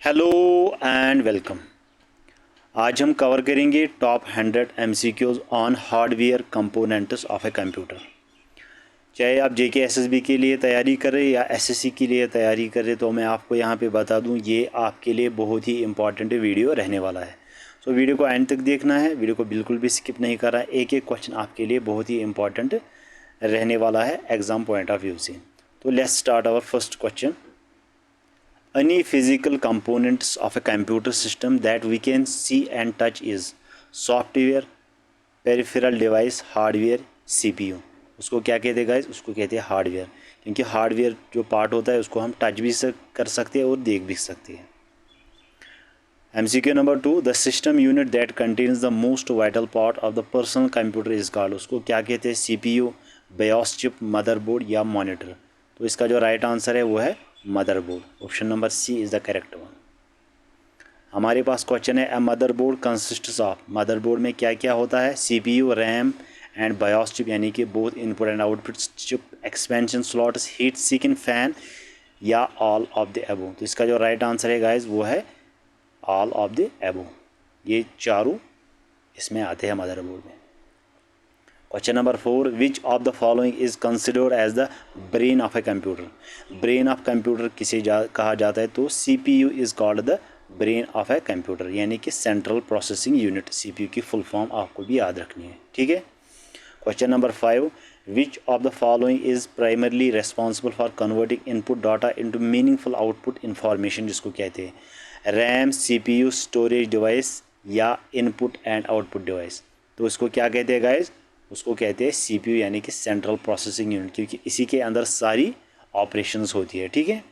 Hello and welcome. आज हम cover करेंगे top 100 MCQs on hardware components of a computer. चाहे आप JK SSB के लिए तैयारी करें या SSC के लिए तैयारी करें, तो मैं आपको यहाँ पे बता दूँ ये आपके लिए बहुत ही इंपॉर्टेंट वीडियो रहने वाला है। सो वीडियो को एंड तक देखना है, वीडियो को बिल्कुल भी स्किप नहीं करना है। एक एक क्वेश्चन आपके लिए बहुत ही इंपॉर्टेंट रहने वाला है एग्ज़ाम पॉइंट ऑफ व्यू से। तो let's start our first question. Any physical components of a computer system that we can see and touch is software, peripheral device, hardware, CPU। उसको क्या कहते हैं गाइस? उसको कहते हैं हार्डवेयर, क्योंकि हार्डवेयर जो पार्ट होता है उसको हम टच भी कर सकते हैं और देख भी सकते हैं। MCQ number 2, the system unit that contains the most vital part of the personal computer is called. उसको क्या कहते हैं? CPU, BIOS चिप, मदरबोर्ड या मॉनिटर। तो इसका जो राइट आंसर है वो है motherboard. Option number C is the correct one. हमारे पास क्वेश्चन है, a motherboard consists of. Motherboard में क्या क्या होता है? CPU, RAM and BIOS chip, यानी कि both input and output chip, expansion slots, heat seeking fan या ऑल ऑफ द अबव। तो इसका जो राइट आंसर है गाइज वो है ऑल ऑफ द अबव। ये चारों इसमें आते हैं मदरबोर्ड में। Question number 4, which of the following is considered as the brain of a computer. Brain of computer किसे कहा जाता है? तो CPU is called the brain of a computer, यानी कि सेंट्रल प्रोसेसिंग यूनिट। CPU की फुल फॉर्म आपको भी याद रखनी है, ठीक है। Question number 5, which of the following is primarily responsible for converting input data into meaningful output information, जिसको कहते हैं रैम, CPU, स्टोरेज डिवाइस या इनपुट एंड आउटपुट डिवाइस। तो इसको क्या कहते हैं गाइज? उसको कहते हैं CPU, यानी कि सेंट्रल प्रोसेसिंग यूनिट, क्योंकि इसी के अंदर सारी ऑपरेशंस होती है, ठीक है।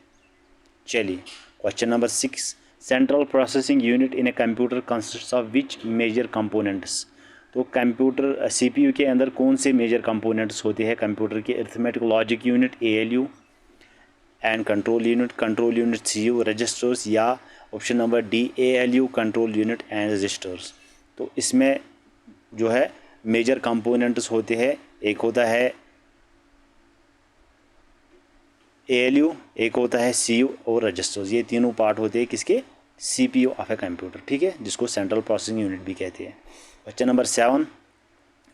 चलिए question number 6, central processing unit in a computer consists of which major components. तो कंप्यूटर CPU के अंदर कौन से मेजर कंपोनेंट्स होते हैं कंप्यूटर के? Arithmetic logic unit ALU and control unit CU, registers, या option number D ALU, control unit and registers. तो इसमें जो है मेजर कंपोनेंट्स होते हैं, एक होता है ALU, एक होता है CU और रजिस्टर्स। ये तीनों पार्ट होते हैं किसके? CPU ऑफ ए कंप्यूटर, ठीक है, जिसको सेंट्रल प्रोसेसिंग यूनिट भी कहते हैं। Question number 7,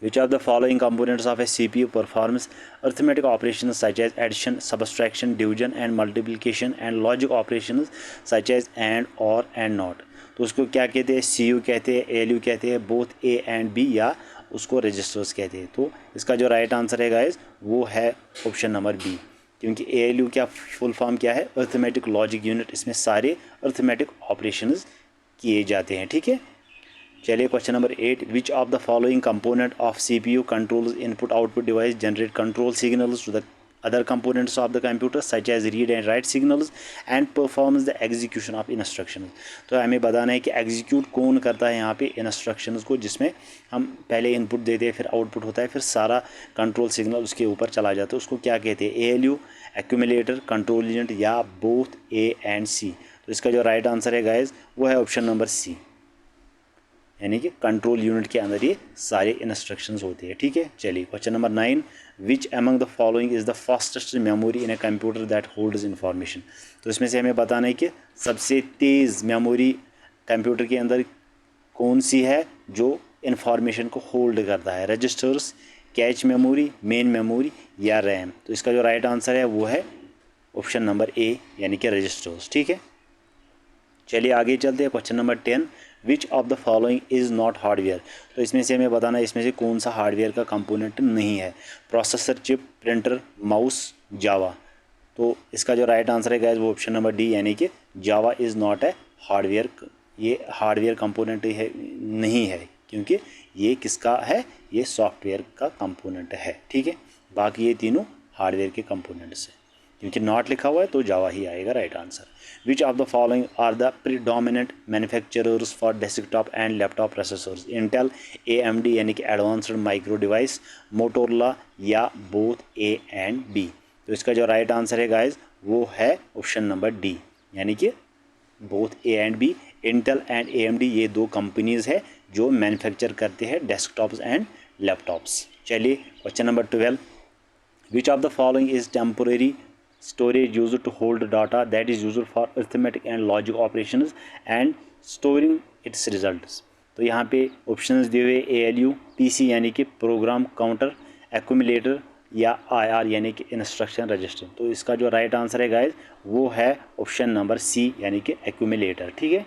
which of the following components of a CPU performs arithmetic operation such as addition, subtraction, division and multiplication and logic operation such as and और and not. तो उसको क्या कहते हैं? CU कहते हैं, ALU कहते हैं, बोथ A एंड B, या उसको रजिस्टर्स कहते हैं। तो इसका जो राइट आंसर है गाइज वो है ऑप्शन नंबर B, क्योंकि ALU क्या फुल फॉर्म क्या है? Arithmetic logic unit. इसमें सारे अर्थमेटिक ऑपरेशंस किए जाते हैं, ठीक है। चलिए question number 8, which of the following component of CPU controls input output device, generate control signals to the other components of the computer such as read and write signals and performs the execution of instructions। तो हमें बताना है कि execute कौन करता है यहाँ पे इंस्ट्रक्शंस को, जिसमें हम पहले इनपुट देते हैं, फिर आउटपुट होता है, फिर सारा कंट्रोल सिग्नल उसके ऊपर चला जाता है। उसको क्या कहते हैं? ALU, एक्यूमुलेटर, कंट्रोल यूनिट या बोथ A एंड C। तो इसका जो राइट आंसर है गाइज वो है ऑप्शन नंबर C, यानी कि कंट्रोल यूनिट के अंदर ये सारे इंस्ट्रक्शंस होते हैं, ठीक है। चलिए question number 9, which among the following is the fastest memory in a computer that holds information. तो इसमें से हमें बताना है कि सबसे तेज़ मेमोरी कंप्यूटर के अंदर कौन सी है जो इंफॉर्मेशन को होल्ड करता है? Registers, cache memory, main memory या रैम। तो इसका जो राइट आंसर है वो है ऑप्शन नंबर A, यानी कि रजिस्टर्स, ठीक है। चलिए आगे चलते हैं। Question number 10, which of the following is not hardware. तो इसमें से हमें बताना है इसमें से कौन सा हार्डवेयर का कंपोनेंट नहीं है? प्रोसेसर, चिप, प्रिंटर, माउस, जावा। तो इसका जो राइट आंसर है गाइस वो ऑप्शन नंबर D, यानी कि जावा इज़ नॉट ए हार्डवेयर। ये हार्डवेयर कंपोनेंट है नहीं है, क्योंकि ये किसका है? ये सॉफ्टवेयर का कंपोनेंट है, ठीक है। बाकी ये तीनों हार्डवेयर के कंपोनेंट्स हैं, क्योंकि नॉट लिखा हुआ है तो जावा ही आएगा right answer. Which of the following are the predominant manufacturers for desktop and laptop processors? Intel, AMD यानी कि एडवांस्ड माइक्रो डिवाइस, मोटोरोला या बोथ A एंड B। तो इसका जो राइट आंसर है गाइज वो है ऑप्शन नंबर D, यानी कि both A and B। Intel and AMD ये दो कंपनीज है जो मैन्युफैक्चर करते हैं डेस्कटॉप्स एंड लैपटॉप्स। चलिए question number 12, which of the following is temporary storage used to hold data that is used for arithmetic and logic operations and storing its results। तो यहाँ पे ऑप्शंस दिए हुए ALU, PC यानी कि program counter, accumulator या IR यानी कि इंस्ट्रक्शन रजिस्टर। तो इसका जो राइट आंसर है गाइस वो है ऑप्शन नंबर C यानी कि एक्यूमुलेटर। ठीक है,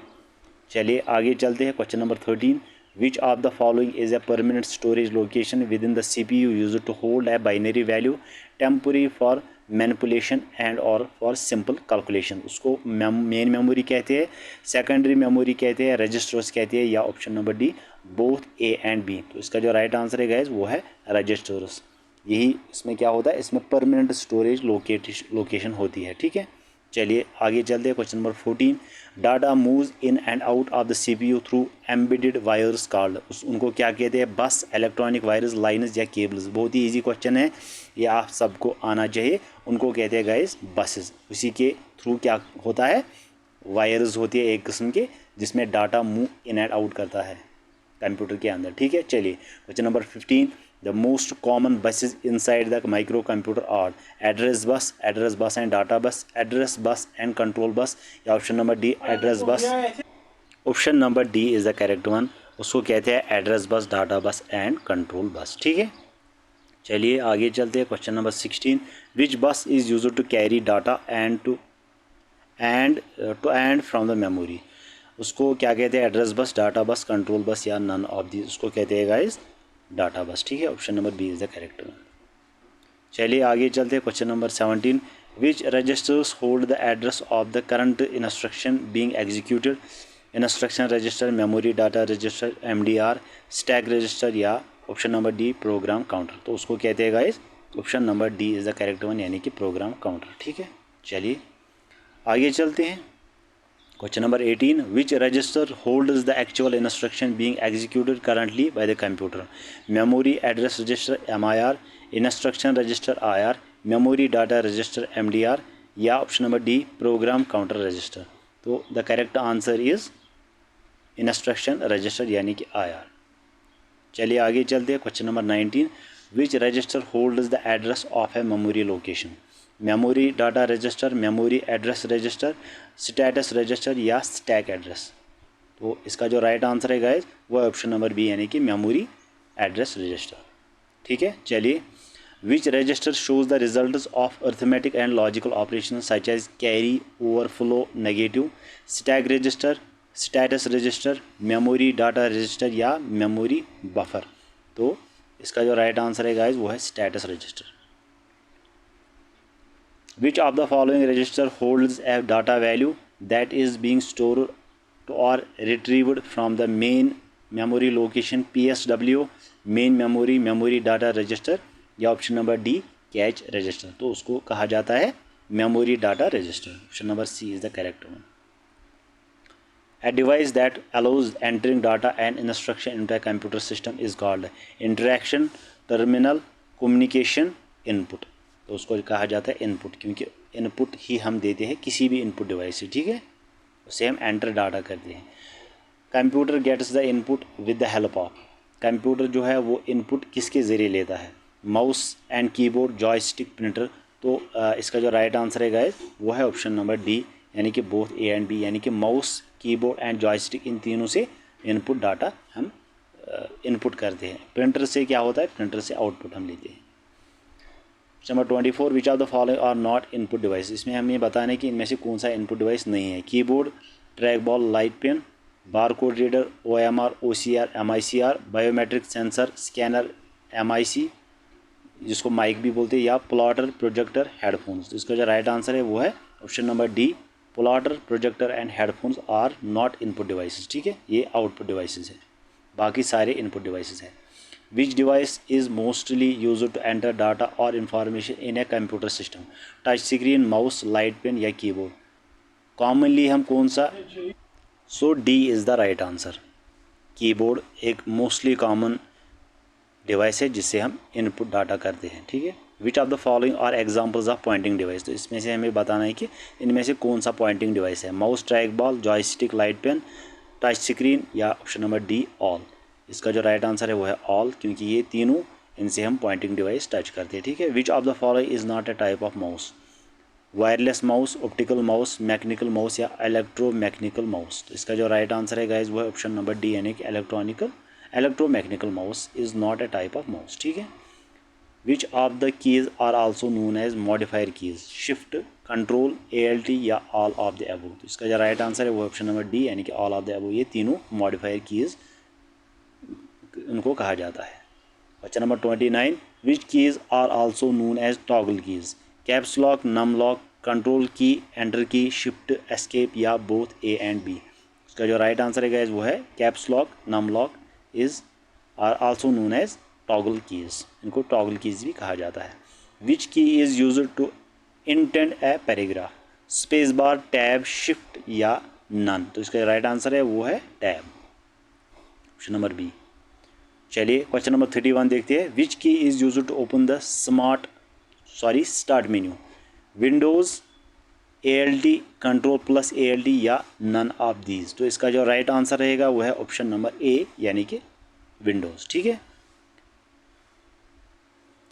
चलिए आगे चलते हैं। Question number 13, which of the following is a permanent storage location within the CPU used to hold a binary value temporary for manipulation and or for simple calculation। उसको main memory कहते हैं, secondary memory कहते हैं, registers कहते हैं, या option number D both A and B। तो इसका जो राइट आंसर है गाइस वो है रजिस्टर्स। यही इसमें क्या होता है, इसमें परमानेंट स्टोरेज लोकेशन होती है। ठीक है, चलिए आगे चलते हैं। Question number 14, data moves in and out of द CPU through embedded wires called. उनको क्या कहते हैं, बस, इलेक्ट्रॉनिक वायर्स, लाइन्स या केबल्स। बहुत ही इजी क्वेश्चन है, ये आप सबको आना चाहिए। उनको कहते हैं गाइस बसेस। उसी के थ्रू क्या होता है, वायर्स होती है एक किस्म के जिसमें data move in and out करता है कंप्यूटर के अंदर। ठीक है, चलिए question number 15, the most common buses inside the micro computer are address bus and data bus, address bus and control bus, या option number D address bus. Option number D is the correct one. उसको कहते हैं address bus, data बस and control बस। ठीक है, चलिए आगे चलते हैं। Question number 16, which bus is used to carry data to and from the memory. उसको क्या कहते हैं, एड्रेस बस, डाटा बस, कंट्रोल बस, या नन ऑफ दी। उसको कहते हैं गाइस डाटा बस। ठीक है, option number B is the correct one. चलिए आगे चलते हैं। Question number 17, which registers hold the address of the current instruction being executed. Instruction register, memory data register, MDR, stack register, या option number D program counter. तो उसको कहते हैं guys option number D is the correct one यानी कि program counter. ठीक है, चलिए आगे चलते हैं। Question number 18, which register holds the actual instruction being executed currently by the computer. Memory address register MIR, instruction register IR, memory data register MDR, या option number D program counter register. तो the correct answer is instruction register यानी कि IR। चलिए आगे चलते हैं। Question number 19, which register holds the address of a memory location. Memory data register, memory address register, status register, या stack address. तो इसका जो राइट आंसर है गाइस वो ऑप्शन नंबर बी यानी कि मेमोरी एड्रेस रजिस्टर। ठीक है, चलिए which register shows the results of arithmetic and logical operation such as carry, overflow, negative, stack register, status register, memory data register, या memory buffer. तो इसका जो राइट आंसर है गाइस वो है status register. Which of the following register holds a data value that is being stored or retrieved from the main memory location PSW, main memory data register, या option number D cache register. तो उसको कहा जाता है memory data register. Option number C is the correct one. A device that allows entering data and instruction into a computer system is called interaction, terminal, communication, input। तो उसको कहा जाता है इनपुट, क्योंकि इनपुट ही हम देते हैं किसी भी इनपुट डिवाइस से। ठीक है, उसे हम एंटर डाटा करते हैं। Computer gets the input with the help of. Computer जो है वो इनपुट किसके ज़रिए लेता है, mouse and keyboard, joystick, printer. तो इसका जो राइट आंसर है गाइस वो है ऑप्शन नंबर डी यानी कि बोथ A एंड B, यानी कि माउस, कीबोर्ड एंड जॉयस्टिक, इन तीनों से इनपुट डाटा हम इनपुट करते हैं। प्रिंटर से क्या होता है, प्रिंटर से आउटपुट हम लेते हैं। Number 24, which of the following are not input device. इसमें हमें बताना है कि इनमें से कौन सा इनपुट डिवाइस नहीं है। Keyboard, track ball, light pen, barcode reader, OMR, OCR, MICR, biometric sensor, scanner, MIC जिसको माइक भी बोलते हैं, या प्लॉटर, प्रोजेक्टर, हेडफोन्स। तो इसका जो राइट आंसर है वो है option number D plotter, projector and headphones are not input devices. ठीक है, ये आउटपुट डिवाइसेस है, बाकी सारे इनपुट डिवाइसेस है। Which device is mostly used to enter data or information in a computer system? Touch screen, mouse, light pen, या keyboard. Commonly हम कौन सा, so D is the right answer. Keyboard एक mostly common device है जिससे हम input data करते हैं। ठीक है, which of the following are examples of pointing device. तो इसमें से हमें बताना है कि इनमें से कौन सा पॉइंटिंग डिवाइस है। Mouse, track ball, joystick, light pen, touch screen, या ऑप्शन नंबर डी ऑल। इसका जो राइट आंसर है वो है ऑल, क्योंकि ये तीनों इनसे हम पॉइंटिंग डिवाइस टच करते हैं। ठीक है, which of the following is not a type of mouse. Wireless mouse, optical mouse, mechanical mouse या इलेक्ट्रोमैकेनिकल माउस। तो इसका जो राइट आंसर है गाइज वो है ऑप्शन नंबर डी, यानी कि electromechanical mouse is not a type of mouse. ठीक है। Which of the keys are also known as modifier keys, shift, control, ALT या ऑल ऑफ द अबव। तो इसका जो राइट आंसर है वो ऑप्शन नंबर डी, यानी कि ऑल ऑफ द अबव। ये तीनों मॉडिफायर कीज उनको कहा जाता है। Question number 29, which keys are also known as toggle keys, caps lock, num lock, control key, enter key, shift, escape या बोथ A एंड B। इसका जो राइट आंसर है गाइस वो है caps lock, num lock is are also known as toggle keys, इनको toggle keys भी कहा जाता है। Which key is used to indent a paragraph, space bar, tab, shift या नन। तो इसका राइट आंसर है वो है टैब, ऑप्शन नंबर बी। चलिए क्वेश्चन नंबर 31 देखते हैं। Which key is used to open the start menu, Windows, ALT, control plus ALT या नन ऑफ दीज। तो इसका जो राइट आंसर रहेगा वो है ऑप्शन नंबर ए, यानी कि विंडोज़। ठीक है,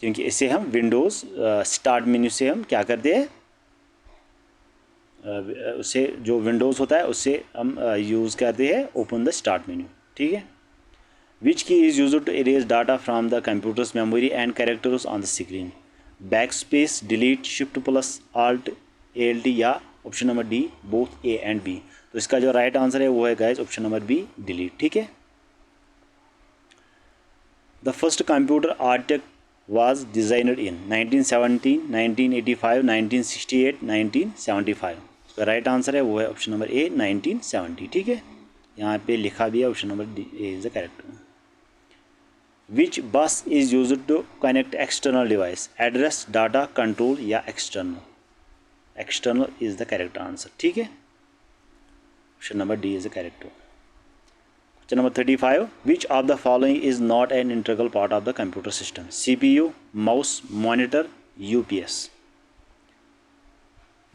क्योंकि इसे हम विंडोज़ स्टार्ट मेन्यू से हम क्या करते हैं, उससे जो विंडोज़ होता है उससे हम यूज़ करते हैं ओपन द स्टार्ट मेन्यू। ठीक है। Which key is used to erase data from the computer's memory and characters on the screen? Backspace, delete, shift plus alt, ALT या option number D both A and B। तो इसका जो right answer है वो है guys option number B, delete. ठीक है। The first computer architect was designed in 1917, 1985, 1968, 1975। इसका राइट आंसर है वो है ऑप्शन नंबर ए, 1970। ठीक है, यहाँ पे लिखा भी है option number D is the correct. Which bus is use to connect external device, address, data, control या external. External is the correct answer. ठीक है, option number D is the correct. Question number 35, which of the following is not an integral part of the computer system, CPU, mouse, monitor, UPS।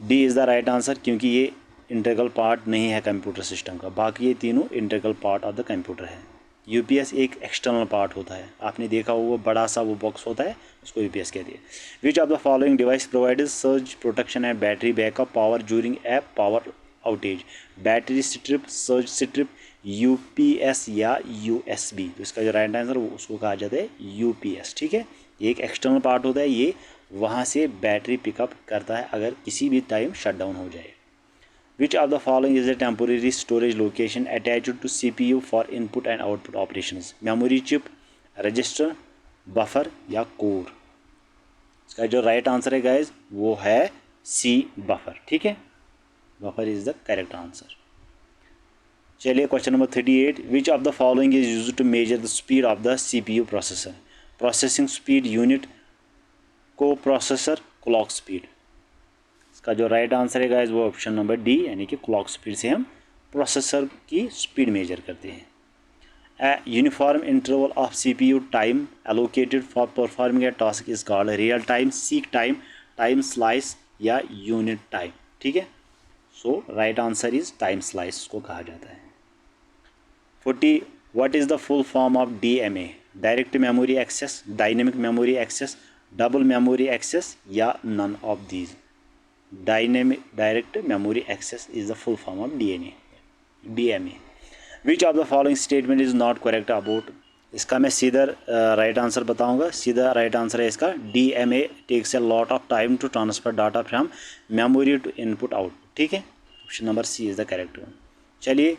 D is the right answer, क्योंकि ये integral part नहीं है computer system का, बाकी ये तीनों integral part of the computer है। UPS एक एक्सटर्नल पार्ट होता है, आपने देखा वो बड़ा सा वो बॉक्स होता है, उसको UPS कहते हैं। विच of the following device provide surge protection and battery backup power during a power outage, battery strip, surge strip, UPS या USB। तो इसका जो राइट आंसर उसको कहा जाता है UPS। ठीक है, ये एक एक्सटर्नल पार्ट होता है, ये वहाँ से बैटरी पिकअप करता है अगर किसी भी टाइम शटडाउन हो जाए। Which of the following is a temporary storage location attached to CPU for input and output operations? Memory chip, register, buffer या core। इसका जो राइट आंसर है गाइज वो है C, बफर। ठीक है, buffer is the correct answer. चलिए question number 38, which of the following is used to measure the स्पीड ऑफ द CPU processor, processing speed unit, coprocessor, clock speed. का जो राइट आंसर है गाइस वो ऑप्शन नंबर डी, यानी कि क्लॉक स्पीड से हम प्रोसेसर की स्पीड मेजर करते हैं। A uniform interval of CPU time allocated for performing a task is called real time, seek time, time slice या यूनिट टाइम। ठीक है, so right answer is time slice को कहा जाता है। 40, what is the full form of DMA, direct memory access, dynamic memory access, double memory access या none of these. Direct memory access is the full form of DMA। Which of the following statement is not correct about, इसका मैं सीधा right answer बताऊंगा। सीधा right answer है इसका DMA takes a lot of time to transfer data from memory to input output. ठीक है, option number C is the correct one. चलिए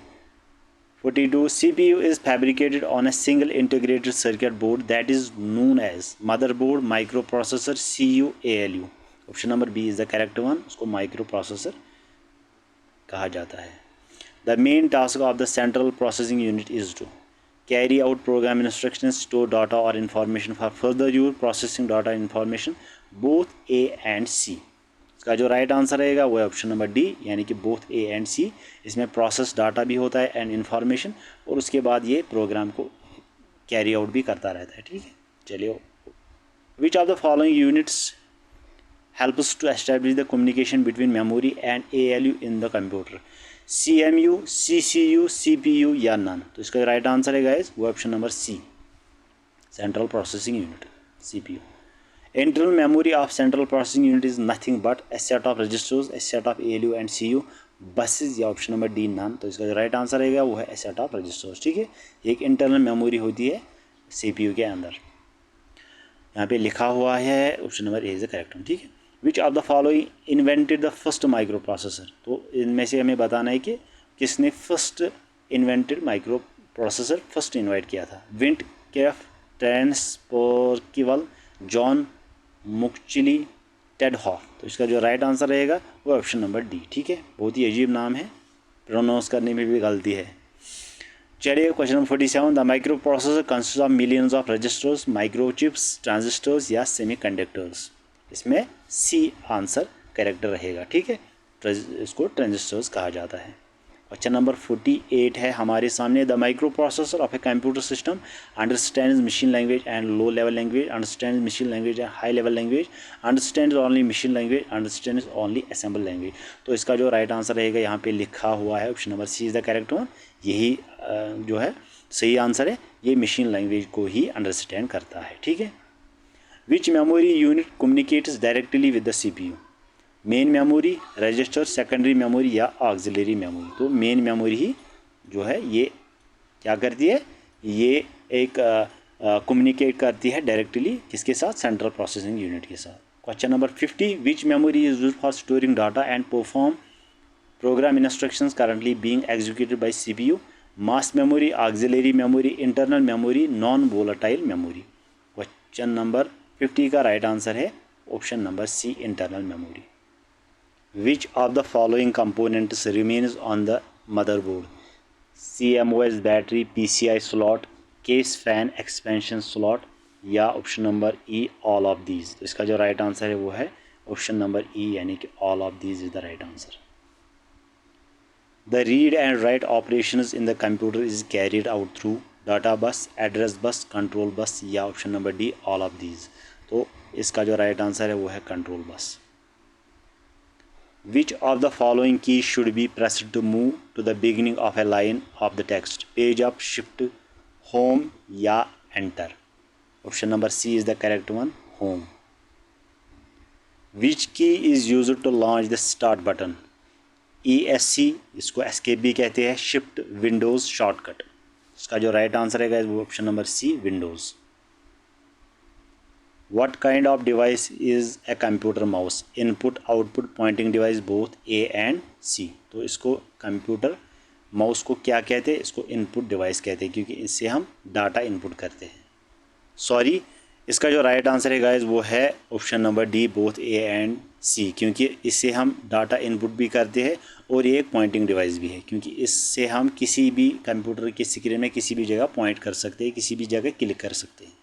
42, CPU is fabricated on a single integrated circuit board that is known as motherboard, microprocessor, CU, ALU। Option number B is the correct one, उसको microprocessor कहा जाता है। The main task of the central processing unit is to carry out program instructions, store data और information for further use, processing data information, both A and C। इसका जो right answer रहेगा वो है option number D, यानी कि both A and C। इसमें process data भी होता है एंड इन्फॉर्मेशन, और उसके बाद ये प्रोग्राम को कैरी आउट भी करता रहता है। ठीक है, चलिए विच of the following units helps to establish the communication between memory and ALU in the computer, CMU, CCU, CPU या none। तो इसका राइट आंसर है गाइस वो option number C, central processing unit CPU। Internal memory of central processing unit is nothing but a set of registers, a set of ALU and CU buses, या option number D none. तो इसका जो right answer रहेगा वो है set of registers. ठीक है, एक इंटरनल मेमोरी होती है CPU के अंदर, यहाँ पे लिखा हुआ है option number A is the correct one. ठीक है, which of the following invented the first micro processor. तो इनमें से हमें बताना है कि किसने first invented micro processor first invite किया था। विंट केफ, ट्रांसपोर्किवल, जॉन मुक्चिली, टेड हॉफ। तो इसका जो राइट आंसर रहेगा वो ऑप्शन नंबर डी। ठीक है, बहुत ही अजीब नाम है, प्रोनाउंस करने में भी गलती है। चलिए question number 47, the micro processor consist of millions of registers, microchips, transistors या सेमीकंडक्टर्स। इसमें सी आंसर करेक्ट रहेगा। ठीक है, इसको ट्रांजिस्टर्स कहा जाता है। क्वेश्चन नंबर 48 है हमारे सामने, the micro processor of a computer system understands machine language and low level language, understands machine language and high level language, understands only machine language, understands only assemble language. तो इसका जो right answer रहेगा यहाँ पे लिखा हुआ है option number C is the correct one. यही जो है सही आंसर है, ये मशीन लैंग्वेज को ही अंडरस्टैंड करता है। ठीक है, which memory unit communicates directly with the CPU। Main memory, register, secondary memory या ऑक्सिलरी मेमोरी। तो मेन मेमोरी ही जो है ये क्या करती है, ये एक कम्युनिकेट करती है डायरेक्टली किसके साथ, सेंट्रल प्रोसेसिंग यूनिट के साथ। Question number 50, which memory is used for storing data and perform program instructions currently being executed by CPU। Mass memory, auxiliary memory, internal memory, non volatile memory. Question number 50 का right answer है option number C, internal memory. Which of the following components remains on the motherboard? CMOS battery, PCI slot, case fan expansion slot या option number E all of these. तो इसका जो right answer है वो है option number E, यानी कि all of these is the right answer. The read and write operations in the computer is carried out through data bus, address bus, control bus या option number D all of these. तो इसका जो right answer है वो है control bus. Which of the following keys should be pressed to move to the beginning of a line of the text? Page up, shift, home या enter? Option number C is the correct one, home. Which key is used to launch the start button? ESC, इसको escape भी कहते हैं, shift, windows, shortcut। इसका जो right answer है वो option number C, windows। What kind of device is a computer mouse? Input, output, pointing device, both A and C। तो इसको कंप्यूटर माउस को क्या कहते हैं, इसको इनपुट डिवाइस कहते हैं, क्योंकि इससे हम डाटा इनपुट करते हैं। सॉरी, इसका जो राइट आंसर है गाइस वो है option number D, both A and C, क्योंकि इससे हम डाटा इनपुट भी करते हैं और ये एक पॉइंटिंग डिवाइस भी है, क्योंकि इससे हम किसी भी कंप्यूटर की स्क्रीन में किसी भी जगह पॉइंट कर सकते हैं, किसी भी जगह क्लिक कर सकते हैं।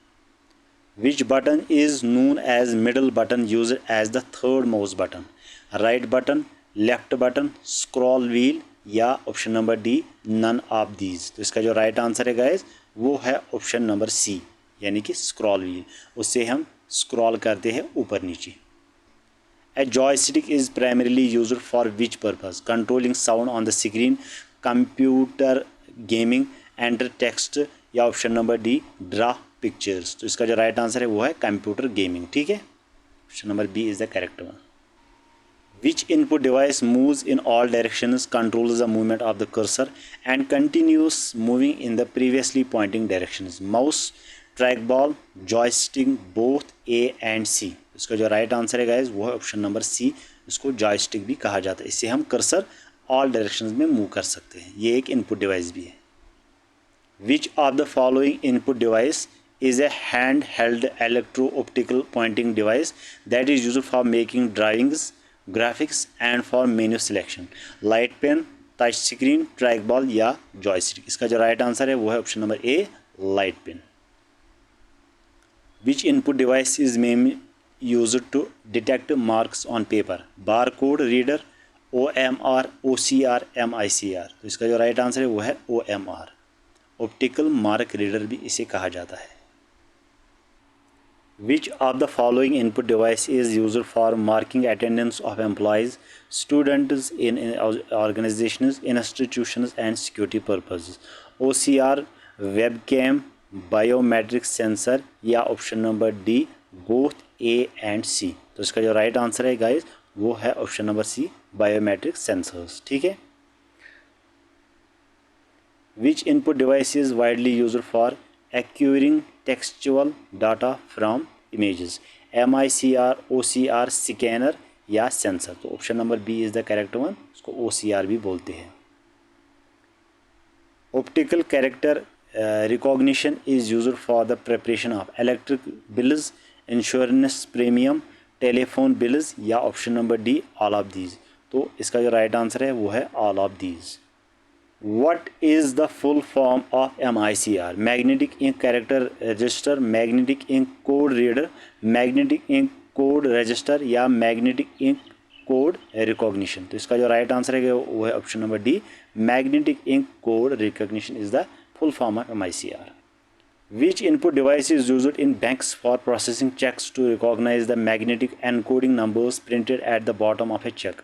Which button is known as middle button used as the third mouse button? Right button, left button, scroll wheel या option number D none of these। तो इसका जो राइट आंसर है गाइस वो है ऑप्शन नंबर सी, यानी कि स्क्रॉल व्हील। उससे हम स्क्रॉल करते हैं ऊपर नीचे। A joystick is primarily used for which purpose? Controlling sound on the screen, computer gaming, enter text या option number D draw pictures. तो इसका जो राइट आंसर है वो है कंप्यूटर गेमिंग। ठीक है, option number B is the correct one. Which input device moves in all directions, controls the movement of the cursor and continues moving in the previously pointing directions? Mouse, track ball, joystick, both A and C. इसका जो right answer है guys वो है option number सी, इसको joystick भी कहा जाता है। इससे हम कर्सर ऑल डायरेक्शंस में मूव कर सकते हैं, ये एक इनपुट डिवाइस भी है। Which of the following input device is a hand-held electro-optical pointing device that is used for making drawings, graphics and for menu selection? Light pen, touch screen, trackball या joystick? इसका जो right answer है वो है option number A, light pen. Which input device is mainly used to detect marks on paper? Barcode reader, OMR, OCR, MICR? तो इसका जो right answer है वो है OMR, ऑप्टिकल मार्क रीडर भी इसे कहा जाता है। Which of the following input device is used for marking attendance of employees, students in organizations, institutions and security purposes? OCR, webcam, biometric sensor या option number D both A and C. तो इसका जो right answer है guys वो है option number C, biometric sensors. ठीक है। Which input device is widely used for acquiring textual data from images? MICR, OCR, scanner या सेंसर? तो option number B is the correct one, उसको OCR भी बोलते हैं। Optical character recognition is used for the preparation of electric bills, insurance premium, telephone bills या option number D all of these। तो इसका जो राइट आंसर है वो है all of these। What is the full form of MICR? Magnetic Ink Character Register, Magnetic Ink Code Reader, Magnetic Ink Code Register या Magnetic Ink Code Recognition? तो इसका जो राइट आंसर है वो है option number D, Magnetic Ink Code Recognition is the full form of MICR. Which input device is used in banks for processing checks to recognize the magnetic encoding numbers printed at the bottom of a check?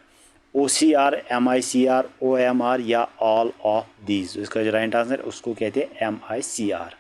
OCR, MICR, OMR या all of these? इसका जो right answer उसको कहते हैं MICR।